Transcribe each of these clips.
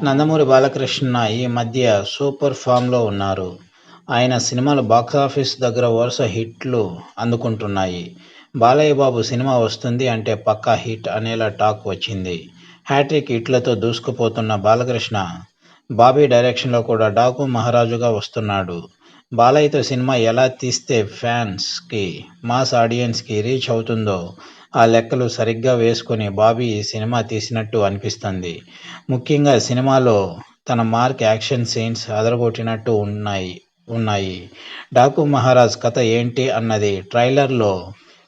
నందమూరి బాలకృష్ణ ఈ మధ్య సూపర్ ఫామ్లో ఉన్నారు. ఆయన సినిమాలు బాక్సాఫీస్ దగ్గర వరుస హిట్లు అందుకుంటున్నాయి. బాలయ్య బాబు సినిమా వస్తుంది అంటే పక్కా హిట్ అనేలా టాక్ వచ్చింది. హ్యాట్రిక్ హిట్లతో దూసుకుపోతున్న బాలకృష్ణ బాబీ డైరెక్షన్లో కూడా డాకు మహారాజుగా వస్తున్నాడు. బాలయ్యతో సినిమా ఎలా తీస్తే ఫ్యాన్స్కి, మాస్ ఆడియన్స్కి రీచ్ అవుతుందో ఆ లెక్కలు సరిగ్గా వేసుకుని బాబీ ఈ సినిమా తీసినట్టు అనిపిస్తుంది. ముఖ్యంగా సినిమాలో తన మార్క్ యాక్షన్ సీన్స్ అదరగొట్టినట్టు ఉన్నాయి. డాకు మహారాజ్ కథ ఏంటి అన్నది ట్రైలర్లో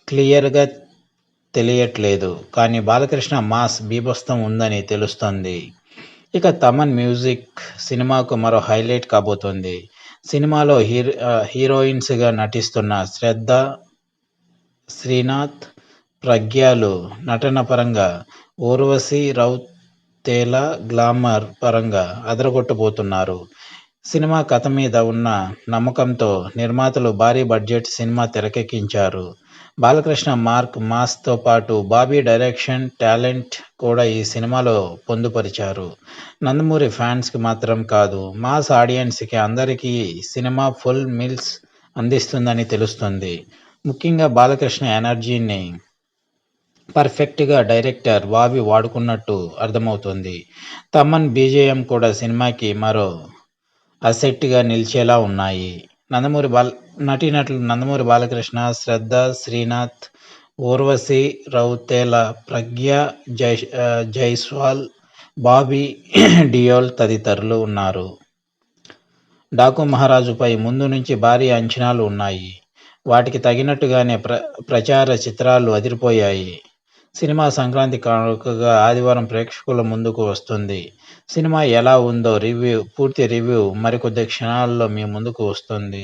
క్లియర్గా తెలియట్లేదు. కానీ బాలకృష్ణ మాస్ బీభత్సం ఉందని తెలుస్తోంది. ఇక తమన్ మ్యూజిక్ సినిమాకు మరో హైలైట్ కాబోతోంది. సినిమాలో హీరోయిన్స్గా నటిస్తున్న శ్రద్ధ, శ్రీనాథ్, ప్రగ్యాలు నటన పరంగా, ఊర్వశి రౌతేలా గ్లామర్ పరంగా అదరగొట్టబోతున్నారు. సినిమా కథ మీద ఉన్న నమ్మకంతో నిర్మాతలు భారీ బడ్జెట్ సినిమా తెరకెక్కించారు. బాలకృష్ణ మార్క్, మాస్తో పాటు బాబీ డైరెక్షన్ టాలెంట్ కూడా ఈ సినిమాలో పొందుపరిచారు. నందమూరి ఫ్యాన్స్కి మాత్రం కాదు, మాస్ ఆడియన్స్కి అందరికీ సినిమా ఫుల్ మీల్స్ అందిస్తుందని తెలుస్తుంది. ముఖ్యంగా బాలకృష్ణ ఎనర్జీని పర్ఫెక్ట్గా డైరెక్టర్ బాబీ వాడుకున్నట్టు అర్థమవుతోంది. తమన్ బీజేఎం కూడా సినిమాకి మరో అసెట్గా నిలిచేలా ఉన్నాయి. నటీనటులు నందమూరి బాలకృష్ణ, శ్రద్ధ, శ్రీనాథ్, ఊర్వశి రౌతేలా, ప్రగ్యా జైస్వాల్, బాబీ డియోల్ తదితరులు ఉన్నారు. డాకు మహారాజుపై ముందు నుంచి భారీ అంచనాలు ఉన్నాయి. వాటికి తగినట్టుగానే ప్రచార చిత్రాలు అదిరిపోయాయి. సినిమా సంక్రాంతి కానుకగా ఆదివారం ప్రేక్షకుల ముందుకు వస్తుంది. సినిమా ఎలా ఉందో పూర్తి రివ్యూ మరికొద్ది క్షణాల్లో మీ ముందుకు వస్తుంది.